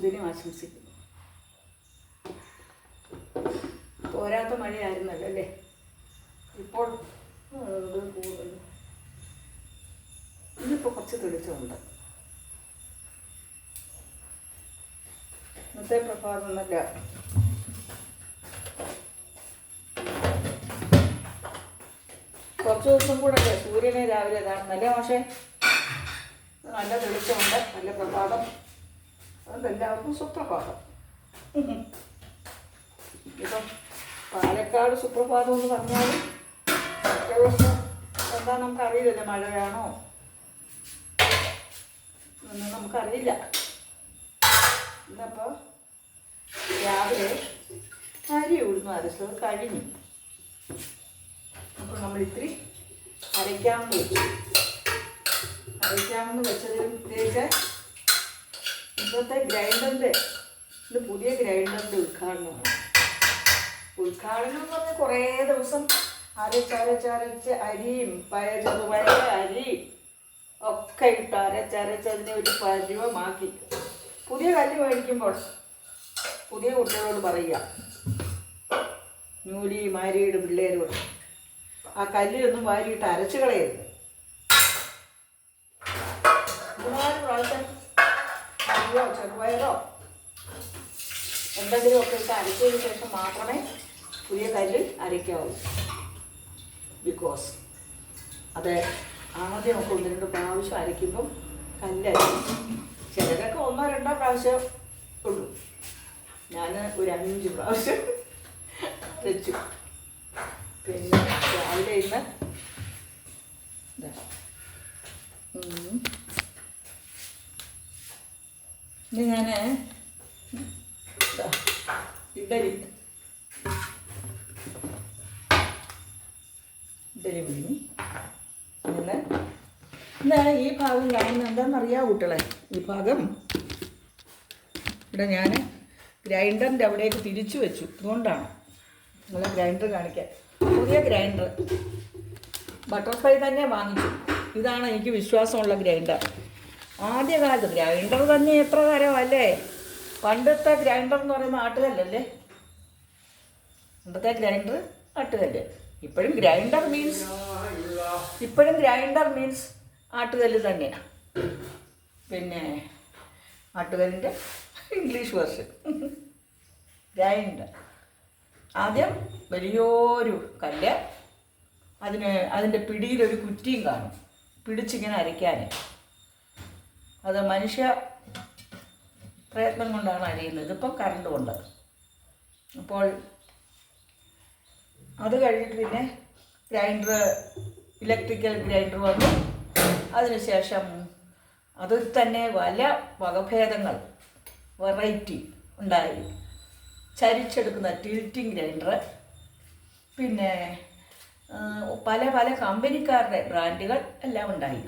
ശുഭദിനം ആശംസിക്കുന്നു. പോരാത്ത മഴയായിരുന്നല്ലോ അല്ലേ? ഇപ്പോൾ കൂടുതൽ ഇന്നിപ്പോൾ കുറച്ച് തെളിച്ചമുണ്ട്. ഇന്നത്തെ പ്രഭാതം നല്ല കുറച്ച് ദിവസം കൂടെ അല്ലേ സൂര്യനെ രാവിലെ കാണുന്നല്ലേ? പക്ഷേ നല്ല തെളിച്ചമുണ്ട്, നല്ല പ്രഭാതം. അതുകൊണ്ട് എല്ലാവർക്കും സുപ്രഭാതം. ഇപ്പം പാലക്കാട് സുപ്രഭാതം എന്ന് പറഞ്ഞാലും മറ്റേ ദിവസം എന്താ നമുക്കറിയില്ലല്ലോ, മഴയാണോ ഒന്നും നമുക്കറിയില്ല. ഇന്നപ്പോൾ രാവിലെ അരി ഉഴുന്നു അരച്ചത് കഴിഞ്ഞു. അപ്പോൾ നമ്മൾ ഇത്തിരി അരയ്ക്കാമെന്ന് വെച്ചതിന് പ്രത്യേകിച്ച് ഇന്നത്തെ ഗ്രൈൻഡറിൻ്റെ ഇത് പുതിയ ഗ്രൈൻഡറിൻ്റെ ഉദ്ഘാടനമാണ്. ഉദ്ഘാടനം എന്ന് പറഞ്ഞാൽ കുറേ ദിവസം അരച്ചരച്ചരച്ച് അരിയും ചെറുപയർ അരി ഒക്കെ ഇട്ട് അരച്ചരച്ചതിനെ ഒരു പരുവമാക്കി പുതിയ കല്ല് മേടിക്കുമ്പോൾ പുതിയ കുട്ടികളോട് പറയുക, ന്യൂലി മാരീഡ് പിള്ളേരോട്, ആ കല്ലിലൊന്നും വാരിയിട്ട് അരച്ചു കളയരുത്. 3-4 പ്രാവശ്യം അരിയോ ചെറുപയറോ എന്തെങ്കിലുമൊക്കെ ഇട്ട് അരച്ചതിന് ശേഷം മാത്രമേ പുതിയ കല്ലിൽ അരയ്ക്കാവൂ. ബിക്കോസ് അത് ആദ്യമൊക്കെ 1-2 പ്രാവശ്യം അരയ്ക്കുമ്പം കല്ലരയ്ക്കും. ചിലരൊക്കെ 1-2 പ്രാവശ്യം ഉള്ളൂ. ഞാൻ ഒരു 5 പ്രാവശ്യം അരച്ചു. പിന്നെ രാവിലെ ഇന്ന് ഞാൻ ഇഡലി പിഴിഞ്ഞ് ഇന്ന് ഈ ഭാഗം കാണുന്നത് എന്താണെന്നറിയാമോ കുട്ടികളെ? ഈ ഭാഗം ഇവിടെ ഞാൻ ഗ്രൈൻഡറിൻ്റെ അവിടേക്ക് തിരിച്ചു വെച്ചു. അതുകൊണ്ടാണ് നിങ്ങളെ ഗ്രൈൻഡർ കാണിക്കാൻ. പുതിയ ഗ്രൈൻഡർ ബട്ടർഫ്ലൈ തന്നെ വാങ്ങിച്ചു. ഇതാണ് എനിക്ക് വിശ്വാസമുള്ള ഗ്രൈൻഡർ. ആദ്യകാലത്ത് ഗ്രൈൻഡർ തന്നെ എത്ര തരമല്ലേ? പണ്ടത്തെ ഗ്രൈൻഡർ എന്ന് പറയുമ്പോൾ ആട്ടുകല്ലല്ലേ? പണ്ടത്തെ ഗ്രൈൻഡർ ആട്ടുകല്ല്. ഇപ്പോഴും ഗ്രൈൻഡർ മീൻസ് ആട്ടുകല്ല് തന്നെയാണ്. പിന്നെ ആട്ടുകല്ലിൻ്റെ ഇംഗ്ലീഷ് വേർഷൻ ഗ്രൈൻഡർ. ആദ്യം വലിയൊരു കല്ല്, അതിൻ്റെ പിടിയിലൊരു കുറ്റിയും കാണും, പിടിച്ചിങ്ങനെ അരയ്ക്കാൻ. അത് മനുഷ്യ പ്രയത്നം കൊണ്ടാണ് അരിയുന്നത്. ഇതിപ്പം കറണ്ട് കൊണ്ട്. അപ്പോൾ അത് കഴിഞ്ഞിട്ട് പിന്നെ ഇലക്ട്രിക്കൽ ഗ്രൈൻഡർ വന്നു. അതിനുശേഷം അതിൽ തന്നെ പല വകഭേദങ്ങൾ, വെറൈറ്റി ഉണ്ടായി. ചരിച്ചെടുക്കുന്ന ടിൽറ്റിംഗ് ഗ്രൈൻഡർ, പിന്നെ പല പല കമ്പനിക്കാരുടെ ബ്രാൻഡുകൾ എല്ലാം ഉണ്ടായി.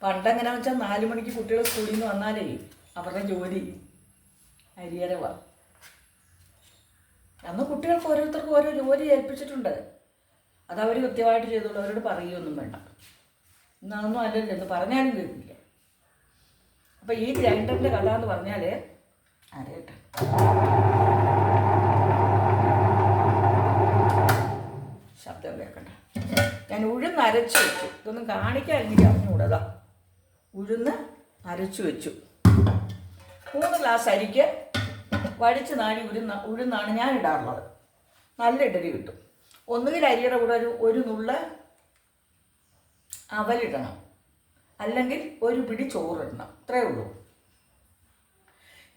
പണ്ടെങ്ങനെയാണെന്ന് വെച്ചാൽ 4 മണിക്ക് കുട്ടികൾ സ്കൂളിൽ നിന്ന് വന്നാലേ അവരുടെ ജോലി അരിയരവാണ്. അന്ന് കുട്ടികൾക്ക് ഓരോരുത്തർക്കും ഓരോ ജോലി ഏൽപ്പിച്ചിട്ടുണ്ട്. അതവർ കൃത്യമായിട്ട് ചെയ്തോളൂ, അവരോട് പറയുകയൊന്നും വേണ്ട. ഇന്നതൊന്നും അല്ലല്ലോ, എന്ന് പറഞ്ഞാലും കേൾക്കില്ല. അപ്പം ഈ ഗ്രൈൻഡറിൻ്റെ കഥ എന്ന് പറഞ്ഞാൽ അറിയട്ടെ. ശബ്ദം കേൾക്കണ്ട. ഞാൻ ഉഴുന്ന് അരച്ചു വെച്ചു. ഇതൊന്നും കാണിക്കാൻ എനിക്ക് അറിഞ്ഞുകൂടാ. ഉഴുന്ന് അരച്ചു വെച്ചു. 3 ഗ്ലാസ് അരിക്ക് വടിച്ച് നാടി ഉഴുന്നാണ് ഞാൻ ഇടാറുള്ളത്. നല്ല ഇഡലി കിട്ടും. ഒന്നുകിൽ അരിയുടെ കൂടെ ഒരു നുള്ള അവലിടണം, അല്ലെങ്കിൽ ഒരു പിടി ചോറിടണം. ഇത്രയേ ഉള്ളൂ.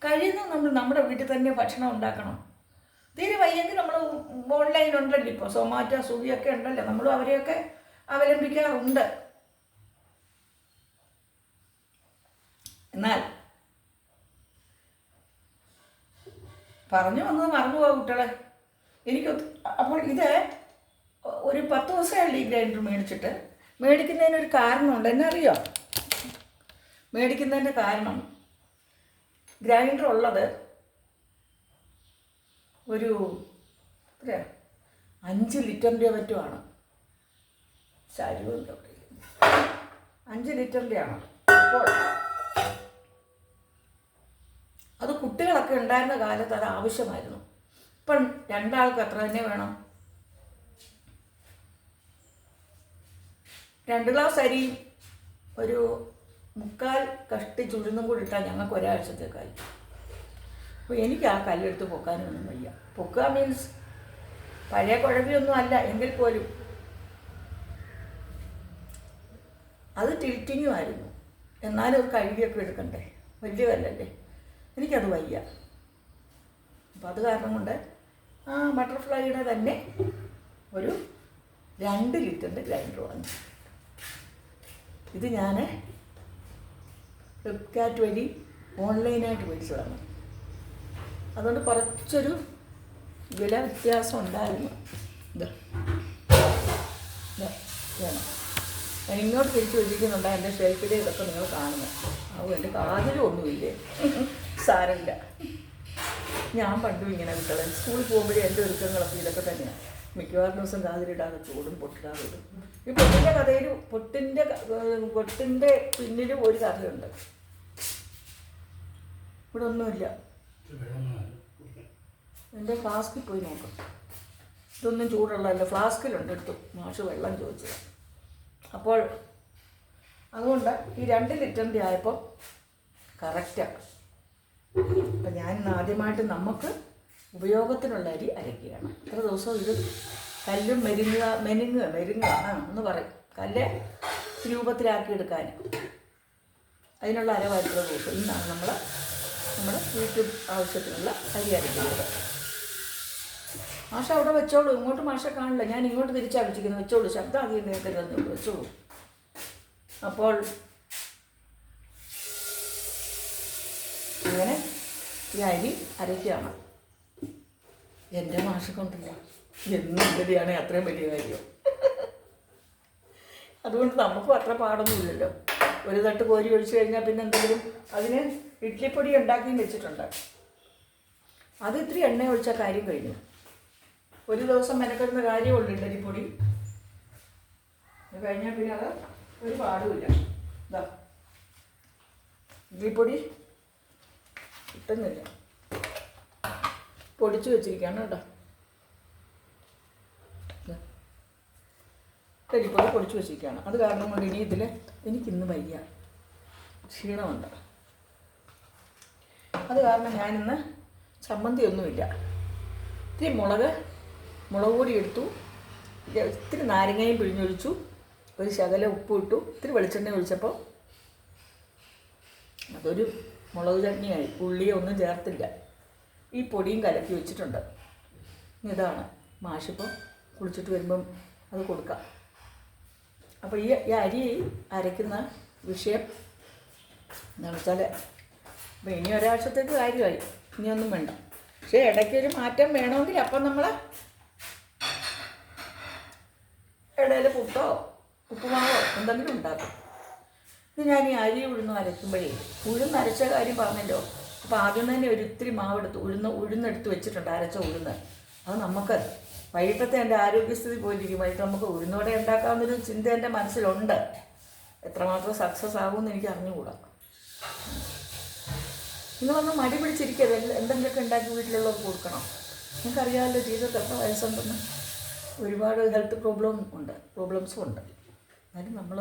കഴിയുന്നത് നമ്മൾ നമ്മുടെ വീട്ടിൽ തന്നെ ഭക്ഷണം ഉണ്ടാക്കണം. തീരെ വയ്യെങ്കിൽ നമ്മൾ ഓൺലൈൻ ഉണ്ടല്ലോ, ഇപ്പോൾ സൊമാറ്റോ സ്വിഗ്ഗിയൊക്കെ ഉണ്ടല്ലോ, നമ്മളും അവരെയൊക്കെ അവലംബിക്കാറുണ്ട്. എന്നാൽ പറഞ്ഞു വന്നത് മറന്നുപോകും കുട്ടികളെ. അപ്പോൾ ഇത് ഒരു 10 ദിവസമായുള്ള ഈ ഗ്രൈൻഡർ മേടിക്കുന്നതിനൊരു കാരണമുണ്ട്. എന്നറിയോ? മേടിക്കുന്നതിൻ്റെ കാരണം, ഗ്രൈൻഡർ ഉള്ളത് ഒരു 5 ലിറ്ററിൻ്റെ പറ്റുമാണ്. 5 ലിറ്ററിൻ്റെയാണ്. അപ്പോൾ അത് കുട്ടികളൊക്കെ ഉണ്ടായിരുന്ന കാലത്ത് അത് ആവശ്യമായിരുന്നു. ഇപ്പം രണ്ടാൾക്ക് എത്ര തന്നെ വേണം? 2 ഗ്ലാസ് അരി ഒരു 3/4 കഷ്ടി ചുഴുന്നും കൂടി ഇട്ടാൽ ഞങ്ങൾക്ക് ഒരാഴ്ചത്തേക്കായി. അപ്പോൾ എനിക്ക് ആ കല്ലെടുത്ത് പൊക്കാനൊന്നും വയ്യ. പൊക്കുക മീൻസ് പഴയ കുഴവിയൊന്നും അല്ല, എങ്കിൽ പോലും അത് ടിൽറ്റിങ്ങുമായിരുന്നു. എന്നാലും അത് കഴുകിയൊക്കെ എടുക്കണ്ടേ, വലിയ കല്ലല്ലേ, എനിക്കത് വയ്യ. അപ്പം അത് കാരണം കൊണ്ട് ആ ബട്ടർഫ്ലൈയുടെ തന്നെ ഒരു 2 ലിറ്ററിൻ്റെ ഗ്രൈൻഡർ വാങ്ങി. ഇത് ഞാൻ ഫ്ലിപ്കാർട്ട് വഴി ഓൺലൈനായിട്ട് മേടിച്ചതാണ്. അതുകൊണ്ട് കുറച്ചൊരു വില വ്യത്യാസം ഉണ്ടായിരുന്നു. വേണം, ഞാൻ ഇങ്ങോട്ട് തിരിച്ചു വെച്ചിരിക്കുന്നുണ്ട്. എൻ്റെ ഷെൽഫിലെ ഇതൊക്കെ നിങ്ങൾ കാണുന്നത്. അതും എൻ്റെ കാതിലും ഒന്നുമില്ലേ, സാരമില്ല. ഞാൻ പണ്ടും ഇങ്ങനെ വിട്ടത് സ്കൂളിൽ പോകുമ്പോഴേ എൻ്റെ ഒരുക്കങ്ങളൊക്കെ ഇതൊക്കെ തന്നെയാണ്. മിക്കവാറും ദിവസം കാതിലിടാതെ ചൂടും പൊട്ടിടാതെ ഇടും. ഈ പൊട്ടിൻ്റെ കഥയിൽ പൊട്ടിൻ്റെ പിന്നിലും ഒരു കഥയുണ്ട്. ഇവിടെ ഒന്നുമില്ല. എൻ്റെ ഫ്ലാസ്കിൽ പോയി നോക്കാം. ഇതൊന്നും ചൂടുള്ളതല്ല, ഫ്ലാസ്കിലുണ്ട്. എടുത്തു മാഷ് വെള്ളം ചോദിച്ചത്. അപ്പോൾ അതുകൊണ്ട് ഈ 2 ലിറ്ററിൻ്റെ ആയപ്പോൾ കറക്റ്റാണ്. അപ്പം ഞാൻ ആദ്യമായിട്ട് നമുക്ക് ഉപയോഗത്തിനുള്ള അരി അരയ്ക്കുകയാണ്. ഇത്ര ദിവസം ഇത് കല്ലും മെരുങ്ങുക എന്ന് പറയും. കല്ല് രൂപത്തിലാക്കിയെടുക്കാൻ അതിനുള്ള അരവായിട്ടുള്ള ദിവസം ഇന്നാണ് നമ്മുടെ വീട്ടിൽ ആവശ്യത്തിനുള്ള അരി അരയ്ക്കുന്നത്. മാഷ അവിടെ വെച്ചോളൂ, ഇങ്ങോട്ട് മാഷ കാണില്ല, ഞാൻ ഇങ്ങോട്ട് തിരിച്ചാണ് വെച്ചിരിക്കുന്നത്. വെച്ചോളൂ, ശബ്ദം അധികം കേൾക്കരുതെന്നുള്ളൂ, വെച്ചോളൂ. അപ്പോൾ അങ്ങനെ ഈ അരി അരയ്ക്കുകയാണ്. എൻ്റെ മാഷ കൊണ്ടില്ല, എന്നും ഇങ്ങനെയാണ് അത്രയും വലിയ കാര്യം. അതുകൊണ്ട് നമുക്കും അത്ര പാടൊന്നുമില്ലല്ലോ. ഒരു തട്ട് കോരി ഒഴിച്ചു കഴിഞ്ഞാൽ പിന്നെ എന്തെങ്കിലും അതിന് ഇഡ്ഡലിപ്പൊടി ഉണ്ടാക്കിയും വെച്ചിട്ടുണ്ട്. അത് ഇത്തിരി എണ്ണ ഒഴിച്ചാൽ കാര്യം കഴിഞ്ഞു. ഒരു ദിവസം മെനക്കെടുന്ന കാര്യമുള്ളൂ ഇഡ്ഡലിപ്പൊടി. അത് കഴിഞ്ഞാൽ പിന്നെ അത് ഒരു പാടുമില്ല. ഇതാ ഇഡ്ഡലിപ്പൊടി കിട്ടുന്നില്ല, പൊടിച്ചു വെച്ചിരിക്കുകയാണ് കേട്ടോ. ഇഡ്ഡലിപ്പൊടി പൊടിച്ചു വെച്ചിരിക്കുകയാണ്. അത് കാരണം കൊണ്ട് ഇനി ഇതിൽ എനിക്കിന്ന് വയ്യ, ക്ഷീണമുണ്ട്. അത് കാരണം ഞാനിന്ന് ചമ്മന്തി ഒന്നുമില്ല. ഇത്തിരി മുളക് പൊടി എടുത്തു, ഇത്തിരി നാരങ്ങയും പിഴിഞ്ഞൊഴിച്ചു, ഒരു ശകല ഉപ്പ് ഇട്ടു, ഇത്തിരി വെളിച്ചെണ്ണ ഒഴിച്ചപ്പോൾ അതൊരു മുളക് ചട്നിയായി. ഉള്ളിയോ ഒന്നും ചേർത്തില്ല. ഈ പൊടിയും കലക്കി വെച്ചിട്ടുണ്ട്. ഇതാണ് മാഷിപ്പം കുളിച്ചിട്ട് വരുമ്പം അത് കൊടുക്കാം. അപ്പോൾ ഈ അരി അരയ്ക്കുന്ന വിഷയം എന്താണെന്ന് വെച്ചാൽ, അപ്പോൾ ഇനി ഒരാഴ്ചത്തേക്ക് കാര്യമായി, ഇനിയൊന്നും വേണ്ട. പക്ഷേ ഇടയ്ക്കൊരു മാറ്റം വേണമെങ്കിൽ അപ്പം നമ്മൾ ഇടയിൽ പുട്ടോ ഉപ്പുമാവോ എന്തെങ്കിലും ഉണ്ടാക്കും. ഇത് ഞാൻ ഈ അരി അരയ്ക്കുമ്പോഴേ ഉഴുന്നരച്ച കാര്യം പറഞ്ഞല്ലോ. അപ്പോൾ ആദ്യം തന്നെ ഒരു ഇത്തിരി മാവെടുത്ത് ഉഴുന്നെടുത്ത് വെച്ചിട്ടുണ്ട്, അരച്ച ഉഴുന്ന്. അത് നമുക്ക് വൈകിട്ടത്തെ എൻ്റെ ആരോഗ്യസ്ഥിതി പോയിരിക്കും. വൈകിട്ട് നമുക്ക് ഉഴുന്നോടെ ഉണ്ടാക്കാവുന്നൊരു ചിന്ത എൻ്റെ മനസ്സിലുണ്ട്. എത്രമാത്രം സക്സസ് ആകുമെന്ന് എനിക്ക് അറിഞ്ഞുകൂടാ. നിങ്ങളൊന്ന് മടി പിടിച്ചിരിക്കരുത്, എന്തെങ്കിലുമൊക്കെ ഉണ്ടാക്കി വീട്ടിലുള്ളവർക്ക് കൊടുക്കണം. നിങ്ങൾക്കറിയാമല്ലോ ജീവിതത്തിൽ എത്ര വയസ്സുണ്ടെന്ന്. ഒരുപാട് ഹെൽത്ത് പ്രോബ്ലംസും ഉണ്ട്. എന്നാലും നമ്മൾ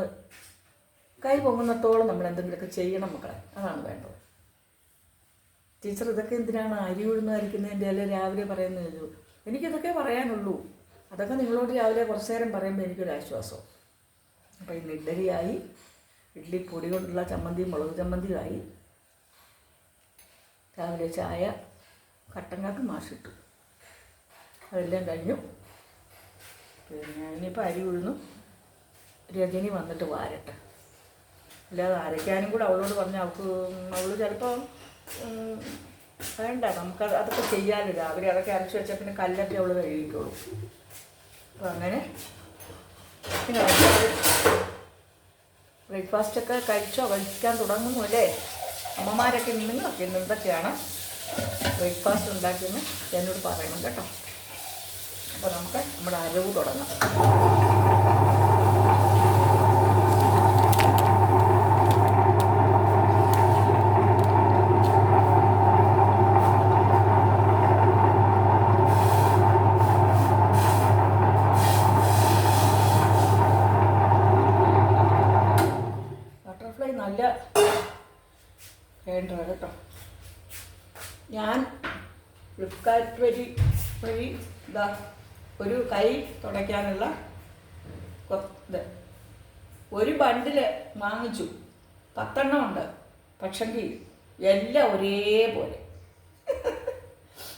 കൈ പൊങ്ങുന്നത്തോളം നമ്മൾ എന്തെങ്കിലുമൊക്കെ ചെയ്യണം മക്കളെ, അതാണ് വേണ്ടത്. ടീച്ചർ ഇതൊക്കെ എന്തിനാണ് അരി ഉഴുന്ന് അരിക്കുന്നതിൻ്റെ അല്ലെങ്കിൽ രാവിലെ പറയുന്നത്? എനിക്കിതൊക്കെ പറയാനുള്ളൂ. അതൊക്കെ നിങ്ങളോട് രാവിലെ കുറച്ച് നേരം പറയുമ്പോൾ എനിക്കൊരാശ്വാസം. അപ്പോൾ ഇന്ന് ഇഡ്ഡലിയായി, ഇഡ്ഡലി പൊടി കൊണ്ടുള്ള ചമ്മന്തിയും മുളക് ചമ്മന്തിയുമായി. രാവിലെ ചായ കട്ടങ്ങാക്ക് മാഷിട്ടു, അതെല്ലാം കഴിഞ്ഞു. പിന്നെ ഇനിയിപ്പോൾ അരി ഉഴുന്നു രജനി വന്നിട്ട് വാരട്ടെ. അല്ലാതെ അരയ്ക്കാനും കൂടെ അവളോട് പറഞ്ഞാൽ അവൾ ചിലപ്പോൾ വേണ്ട, അതൊക്കെ ചെയ്യാമല്ലോ. രാവിലെ അതൊക്കെ അരച്ച് വെച്ചാൽ പിന്നെ കല്ലൊക്കെ അവൾ കഴുകിക്കോളും. അപ്പോൾ അങ്ങനെ പിന്നെ ബ്രേക്ക്ഫാസ്റ്റൊക്കെ കഴിക്കാൻ തുടങ്ങുന്നു അല്ലേ അമ്മമാരൊക്കെ? നിങ്ങളൊക്കെ ഇന്ന് എന്തൊക്കെയാണ് ബ്രേക്ക്ഫാസ്റ്റ് ഉണ്ടാക്കിയെന്ന് എന്നോട് പറയണം കേട്ടോ. അപ്പോൾ നമുക്ക് നമ്മുടെ അരവ് തുടങ്ങാം. ഫ്ലിപ്കാർട്ട് വഴി ഇതാ ഒരു കൈ തുടയ്ക്കാനുള്ള ഇത് ഒരു ബണ്ടിൽ വാങ്ങിച്ചു. 10 എണ്ണം ഉണ്ട്. പക്ഷെങ്കിൽ എല്ലാം ഒരേപോലെ.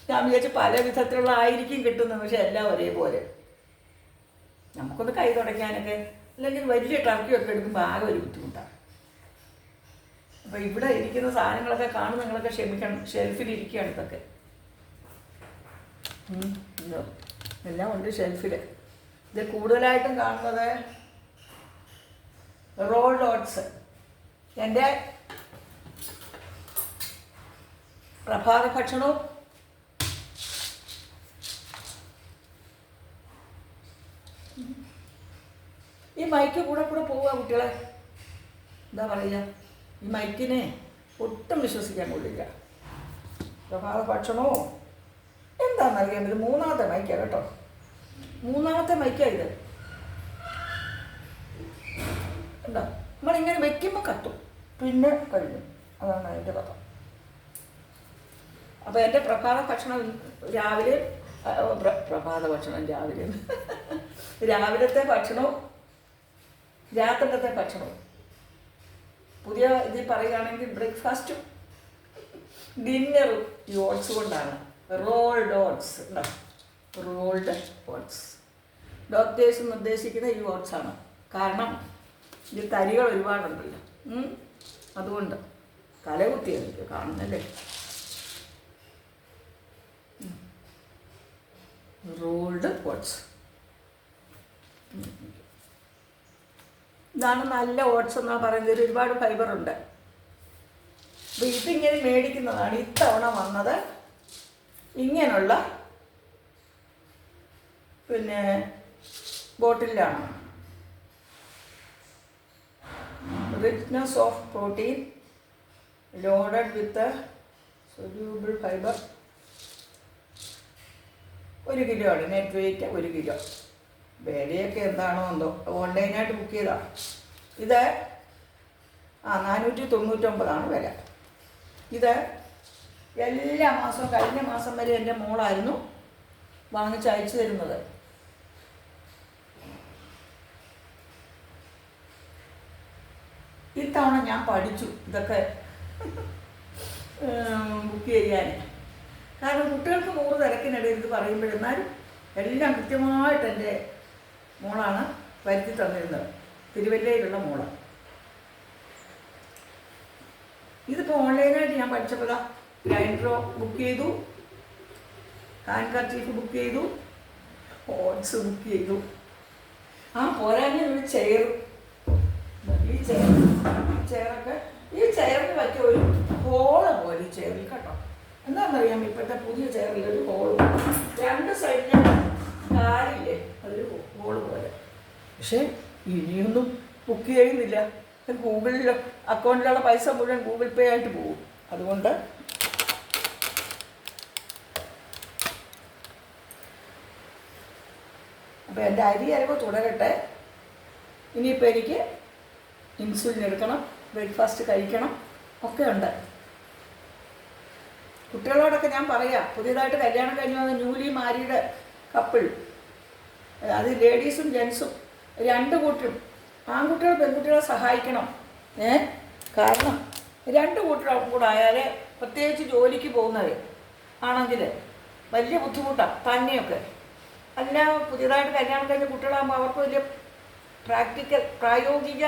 ഞാൻ വിചാരിച്ചു പല വിധത്തിലുള്ള ആയിരിക്കും കിട്ടുന്നത്, പക്ഷെ എല്ലാം ഒരേപോലെ. നമുക്കൊന്ന് കൈ തുടയ്ക്കാനൊക്കെ, അല്ലെങ്കിൽ വലിയ ടർക്കിയൊക്കെ എടുക്കുമ്പോൾ ആകെ ഒരു ബുദ്ധിമുട്ടാണ്. അപ്പോൾ ഇവിടെ ഇരിക്കുന്ന സാധനങ്ങളൊക്കെ കാണും, നിങ്ങളൊക്കെ ക്ഷമിക്കണം. ഷെൽഫിലിരിക്കുകയാണ് ഇതൊക്കെ. എല്ലാം ഉണ്ട് ഷെൽഫിൽ. ഇത് കൂടുതലായിട്ടും കാണുന്നത് റോൾഡ് ഓട്സ്. എൻ്റെ പ്രഭാത ഭക്ഷണവും ഈ മൈക്ക് കൂടെ പോവുക കുട്ടികളെ. എന്താ പറയുക, ഈ മൈക്കിനെ ഒട്ടും വിശ്വസിക്കാൻ കൊള്ളില്ല. പ്രഭാത ഭക്ഷണമോ എന്താണെന്നറിയാൻ പറ്റും. 3ാമത്തെ മൈക്കാണ് കേട്ടോ, 3ാമത്തെ മൈക്കാണ് ഇത്. എന്താ നമ്മളിങ്ങനെ വെക്കുമ്പോൾ കത്തും, പിന്നെ കഴിഞ്ഞു. അതാണ് അതിൻ്റെ കഥ. അപ്പോൾ എൻ്റെ പ്രഭാത ഭക്ഷണം രാവിലെ, പ്രഭാത ഭക്ഷണം രാവിലത്തെ ഭക്ഷണവും രാത്രിലത്തെ ഭക്ഷണവും. പുതിയ ഇതിൽ പറയുകയാണെങ്കിൽ ബ്രേക്ക്ഫാസ്റ്റും ഡിന്നറും ഈ ഓട്സ് കൊണ്ടാണ്. റോൾഡ് ഓട്സ് ഉണ്ടാവും. റോൾഡ് ഓട്സ് ഡോക്ടേഴ്സ് നിർദ്ദേശിക്കുന്ന ഈ ഓട്സാണ്. കാരണം ഇതിൽ തരികൾ ഒരുപാടുണ്ടല്ലോ, അതുകൊണ്ട് തലകുത്തിയായിരിക്കും കാണുന്നല്ലേ. റോൾഡ് ഓട്സ് ഇതാണ് നല്ല ഓട്സ് എന്നാണ് പറയുന്നത്. ഒരുപാട് ഫൈബറുണ്ട്. അപ്പോൾ ഇതിങ്ങനെ മേടിക്കുന്നതാണ്. ഇത്തവണ വന്നത് ഇങ്ങനെയുള്ള പിന്നെ ബോട്ടിലാണ്. richness of protein loaded with the soluble fiber. 1 kilo ആണ് നെറ്റ് വെയിറ്റ്. 1 കിലോ. വിലയൊക്കെ എന്താണോ എന്തോ, ഓൺലൈനായിട്ട് ബുക്ക് ചെയ്താണ്. ഇത് 499 വില. ഇത് എല്ലാ മാസവും, കഴിഞ്ഞ മാസം വരെ എൻ്റെ മോളായിരുന്നു വാങ്ങിച്ച് അയച്ചു തരുന്നത്. ഇത്തവണ ഞാൻ പഠിച്ചു ഇതൊക്കെ ബുക്ക് ചെയ്യാൻ. കാരണം കുട്ടികൾക്ക് 100 തിരക്കിനിടയിൽ ഇത് പറയുമ്പോഴെന്നാലും എല്ലാം കൃത്യമായിട്ട് എൻ്റെ മോളാണ് വരുത്തി തന്നിരുന്നത്. തിരുവല്ലയിലുള്ള മോളാണ്. ഇതിപ്പോൾ ഓൺലൈനായിട്ട് ഞാൻ പഠിച്ചപ്പോൾ ഗ്രൈൻഡറോ ബുക്ക് ചെയ്തു, ഹാൻഡ് ബുക്ക് ചെയ്തു, ഓട്സ് ബുക്ക് ചെയ്തു. പോരാഞ്ഞ ഒരു ചെയർ. ഈ ചെയറൊക്കെ ഈ ചെയറിന് പറ്റിയ ഒരു ഹോള് പോലെ ഈ ചെയറിൽ കേട്ടോ. എന്താണെന്നറിയാം, ഇപ്പോഴത്തെ പുതിയ ചെയറിൽ ഒരു ഹോള്, 2 സൈഡിലും കാലില്ലേ, അതൊരു ഹോള് പോലെ. പക്ഷേ ഇനിയൊന്നും ബുക്ക് ചെയ്യുന്നില്ല. ഗൂഗിളിൽ അക്കൗണ്ടിലുള്ള പൈസ മുഴുവൻ ഗൂഗിൾ പേ ആയിട്ട് പോകും. അതുകൊണ്ട് അപ്പോൾ എൻ്റെ അരവ് തുടരട്ടെ. ഇനിയിപ്പോൾ എനിക്ക് ഇൻസുലിൻ എടുക്കണം, ബ്രേക്ക്ഫാസ്റ്റ് കഴിക്കണം, ഒക്കെ ഉണ്ട്. കുട്ടികളോടൊക്കെ ഞാൻ പറയാം, പുതിയതായിട്ട് കല്യാണം കഴിഞ്ഞ് വന്ന ന്യൂലി മാരീഡ് കപ്പിൾ, അത് ലേഡീസും ജെൻസും 2 കൂട്ടരും, ആൺകുട്ടികൾ പെൺകുട്ടികളെ സഹായിക്കണം. കാരണം 2 കൂട്ടരും കൂടെ ആയാൽ, പ്രത്യേകിച്ച് ജോലിക്ക് പോകുന്നവർ ആണെങ്കിൽ വലിയ ബുദ്ധിമുട്ടാണ് തന്നെയൊക്കെ. അല്ല, പുതിയതായിട്ട് കല്യാണം കഴിഞ്ഞ കുട്ടികളാകുമ്പോൾ അവർക്ക് വലിയ പ്രായോഗിക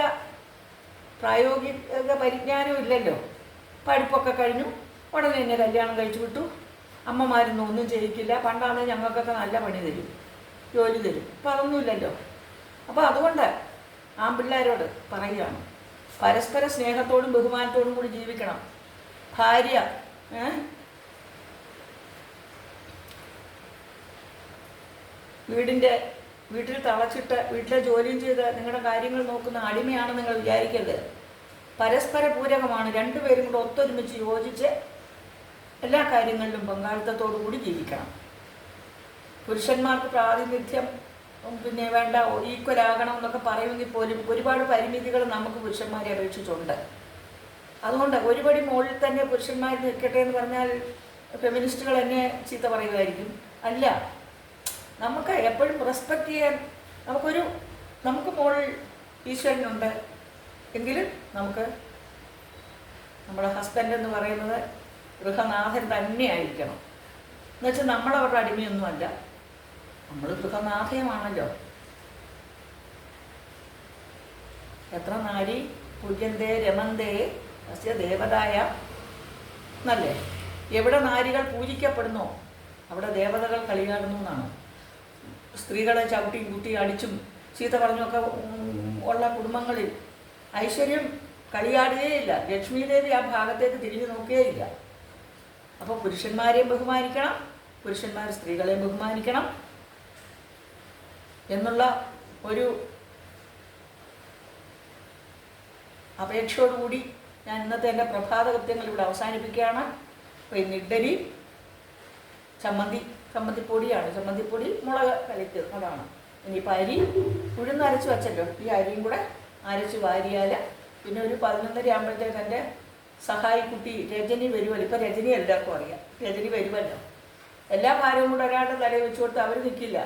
പരിജ്ഞാനം ഇല്ലല്ലോ. പഠിപ്പൊക്കെ കഴിഞ്ഞു, ഉടനെ തന്നെ കല്യാണം കഴിച്ചു വിട്ടു. അമ്മമാരൊന്നും ഒന്നും ചെയ്യിക്കില്ല. പണ്ടാണെങ്കിൽ ഞങ്ങൾക്കൊക്കെ നല്ല പണി തരും, ജോലി തരും. അപ്പം അതൊന്നുമില്ലല്ലോ. അപ്പോൾ അതുകൊണ്ട് ആൺപിള്ളേരോട് പറയുകയാണ്, പരസ്പര സ്നേഹത്തോടും ബഹുമാനത്തോടും കൂടി ജീവിക്കണം. ഭാര്യ വീട്ടിൽ തളച്ചിട്ട് വീട്ടിലെ ജോലിയും ചെയ്ത് നിങ്ങളുടെ കാര്യങ്ങൾ നോക്കുന്ന അടിമയാണ് നിങ്ങൾ വിചാരിക്കരുത്. പരസ്പര പൂരകമാണ്. 2 പേരും കൂടെ ഒത്തൊരുമിച്ച് യോജിച്ച് എല്ലാ കാര്യങ്ങളിലും പങ്കാളിത്തത്തോടു കൂടി ജീവിക്കണം. പുരുഷന്മാർക്ക് പ്രാതിനിധ്യം പിന്നെ വേണ്ട, ഈക്വൽ ആകണം എന്നൊക്കെ പറയുമെങ്കിൽ പോലും ഒരുപാട് പരിമിതികൾ നമുക്ക് പുരുഷന്മാരെ അപേക്ഷിച്ചുണ്ട്. അതുകൊണ്ട് ഒരുപടി മുകളിൽ തന്നെ പുരുഷന്മാർ നിൽക്കട്ടെ എന്ന് പറഞ്ഞാൽ ഫെമിനിസ്റ്റുകൾ എന്നെ ചീത്ത പറയുമായിരിക്കും. അല്ല, നമുക്ക് എപ്പോഴും റെസ്പെക്റ്റ് ചെയ്യാൻ നമുക്ക് മോൾ ഈശ്വരനുണ്ട് എങ്കിലും നമുക്ക് നമ്മുടെ ഹസ്ബൻഡ് എന്ന് പറയുന്നത് ഗൃഹനാഥൻ തന്നെയായിരിക്കണം. എന്നുവെച്ചാൽ നമ്മളവരുടെ അടിമയൊന്നുമല്ല, നമ്മൾ ഗൃഹനാഥയമാണല്ലോ. എത്ര നാരി പൂജ്യന്തേ രമന്തേ അസ്യ ദേവതായ എന്നല്ലേ? എവിടെ നാരികൾ പൂജിക്കപ്പെടുന്നോ അവിടെ ദേവതകൾ കളിയാടുന്നു എന്നാണ്. സ്ത്രീകളെ ചവിട്ടിയും കുട്ടിയും അടിച്ചും ചീത്ത പറഞ്ഞൊക്കെ ഉള്ള കുടുംബങ്ങളിൽ ഐശ്വര്യം കളിയാടുകയില്ല. ലക്ഷ്മി ദേവി ആ ഭാഗത്തേക്ക് തിരിഞ്ഞു നോക്കുകയില്ല. അപ്പോൾ പുരുഷന്മാരെയും ബഹുമാനിക്കണം, പുരുഷന്മാർ സ്ത്രീകളെയും ബഹുമാനിക്കണം എന്നുള്ള ഒരു അപേക്ഷയോടുകൂടി ഞാൻ ഇന്നത്തെ എൻ്റെ പ്രഭാത കൃത്യങ്ങൾ ഇവിടെ അവസാനിപ്പിക്കുകയാണ്. അപ്പോൾ ഇന്ന് ഇഡ്ഡലി ചമ്മന്തിപ്പൊടിയാണ്, ചമ്മന്തിപ്പൊടി മുളക് കലക്ക് അതാണ്. ഇനിയിപ്പോൾ അരി ഉഴുന്നരച്ച് വെച്ചല്ലോ, ഈ അരിയും കൂടെ അരച്ച് വാരിയാൽ പിന്നെ ഒരു 11:30 ആകുമ്പോഴത്തേക്ക് എൻ്റെ സഹായി കുട്ടി രജനി വരുമല്ലോ. ഇപ്പോൾ രജനി എല്ലാവർക്കും അറിയാം, രജനി വരുമല്ലോ. എല്ലാ ഭാരവും കൂടെ ഒരാളുടെ തലയിൽ വെച്ച് കൊടുത്ത് അവർ നിൽക്കില്ല.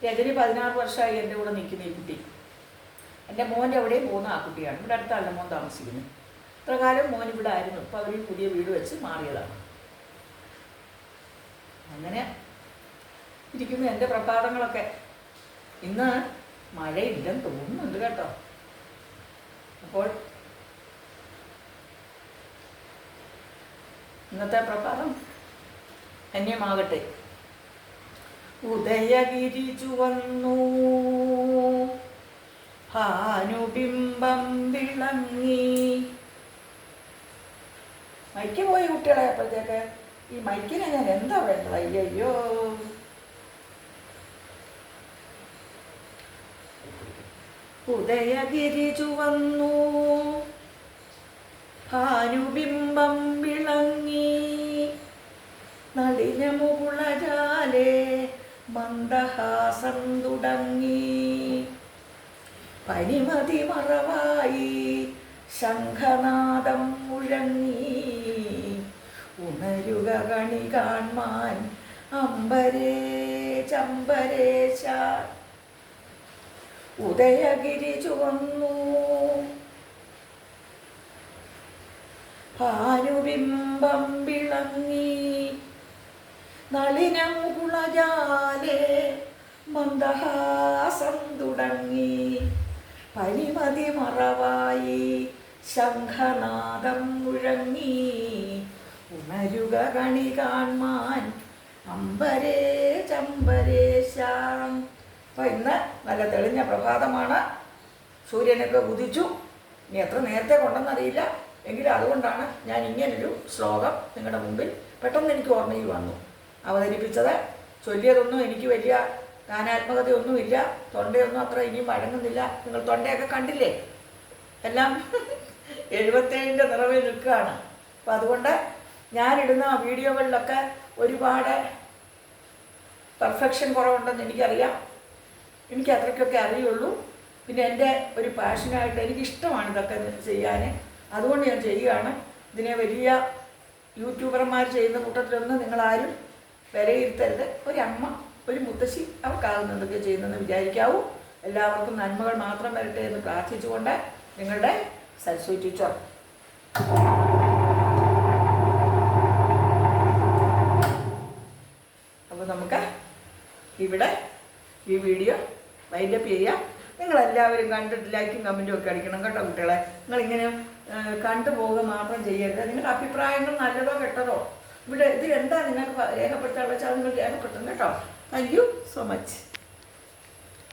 രജനി 16 വർഷമായി എൻ്റെ കൂടെ നിൽക്കുന്ന ഈ കുട്ടി. എൻ്റെ മോൻ്റെ എവിടെയും പോകുന്ന ആ കുട്ടിയാണ്. ഇവിടെ അടുത്താണ് മോൻ താമസിക്കുന്നത്. ഇത്ര കാലം മോൻ ഇവിടെ ആയിരുന്നു. ഇപ്പോൾ അവർ പുതിയ വീട് വെച്ച് മാറിയതാണ്. അങ്ങനെ ഇരിക്കുന്നു എൻ്റെ പ്രഭാതങ്ങളൊക്കെ. ഇന്ന് മഴയില്ലെന്ന് തോന്നുന്നുണ്ട് കേട്ടോ. അപ്പോൾ ഇന്നത്തെ പ്രഭാതം ധന്യമാകട്ടെ. ഉദയഗിരി ചുവന്നു ഭാനുബിംബം വിളങ്ങി. മൈക്ക് പോയി കുട്ടികളെ. അപ്പോഴത്തേക്ക് ഈ മൈക്കിനെ ഞാൻ എന്താ വേണ്ടത്? അയ്യോ, ഉദയഗിരി ചുവന്നു ഭാനുബിംബം വിളങ്ങി നളിന മുകുളജാലേ മന്ദഹാസം തുടങ്ങി പനിമതി മറവായി ശംഖനാദം മുഴങ്ങി ഉണരുക കണി കാൺമാൻ അമ്പരേ ചമ്പരേശ. ഉദയഗിരി ചുവന്നു ഭാനുബിംബം വിളങ്ങി നളിന മുകുളജാലേ മന്ദഹാസം തുടങ്ങി പരിമതി മറവായി ശംഖനാദം മുഴങ്ങി ഉണരുക കണി കാൺമാൻ അമ്പരേ ചമ്പരേശാം. അപ്പം ഇന്ന് നല്ല തെളിഞ്ഞ പ്രഭാതമാണ്. സൂര്യനൊക്കെ ഉദിച്ചു. ഇനി എത്ര നേരത്തെ കൊണ്ടെന്നറിയില്ല, എങ്കിലും അതുകൊണ്ടാണ് ഞാൻ ഇങ്ങനൊരു ശ്ലോകം നിങ്ങളുടെ മുമ്പിൽ പെട്ടെന്ന് എനിക്ക് ഓർമ്മയിൽ വന്നു അവതരിപ്പിച്ചത്. ചൊല്ലിയതൊന്നും എനിക്ക് വലിയ ഗാനാത്മകതയൊന്നുമില്ല, തൊണ്ടയൊന്നും അത്ര ഇനിയും വഴങ്ങുന്നില്ല. നിങ്ങൾ തൊണ്ടയൊക്കെ കണ്ടില്ലേ, എല്ലാം 77ൻ്റെ നിറവിൽ നിൽക്കുകയാണ്. അപ്പം അതുകൊണ്ട് ഞാനിടുന്ന വീഡിയോകളിലൊക്കെ ഒരുപാട് പെർഫെക്ഷൻ കുറവുണ്ടെന്ന് എനിക്കറിയാം. എനിക്ക് അത്രയ്ക്കൊക്കെ അറിയുള്ളൂ. പിന്നെ എൻ്റെ ഒരു പാഷനായിട്ട് എനിക്കിഷ്ടമാണ് ഇതൊക്കെ ചെയ്യാൻ. അതുകൊണ്ട് ഞാൻ ചെയ്യുകയാണ്. ഇതിനെ വലിയ യൂട്യൂബർമാർ ചെയ്യുന്ന കൂട്ടത്തിലൊന്നും നിങ്ങളാരും വിലയിരുത്തരുത്. ഒരമ്മ, ഒരു മുത്തശ്ശി, അവർക്കാകുന്നതൊക്കെ ചെയ്യുന്നതെന്ന് വിചാരിക്കാവൂ. എല്ലാവർക്കും നന്മകൾ മാത്രം വരട്ടെ എന്ന് പ്രാർത്ഥിച്ചുകൊണ്ട് നിങ്ങളുടെ സരസ്വതി ടീച്ചർ. അപ്പോൾ നമുക്ക് ഇവിടെ ഈ വീഡിയോ വൈൻഡപ്പ് ചെയ്യാം. നിങ്ങളെല്ലാവരും കണ്ടിട്ട് ലൈക്കും കമൻറ്റും ഒക്കെ അടിക്കണം കേട്ടോ കുട്ടികളെ. നിങ്ങളിങ്ങനെ കണ്ടുപോവുക മാത്രം ചെയ്യരുത്. നിങ്ങളുടെ അഭിപ്രായങ്ങൾ നല്ലതോ കെട്ടതോ ഇവിടെ ഇതിലെന്താ നിങ്ങൾക്ക് രേഖപ്പെടുത്താനുള്ള വെച്ചാൽ നിങ്ങൾ രേഖപ്പെടുത്തും കേട്ടോ. Thank you so much.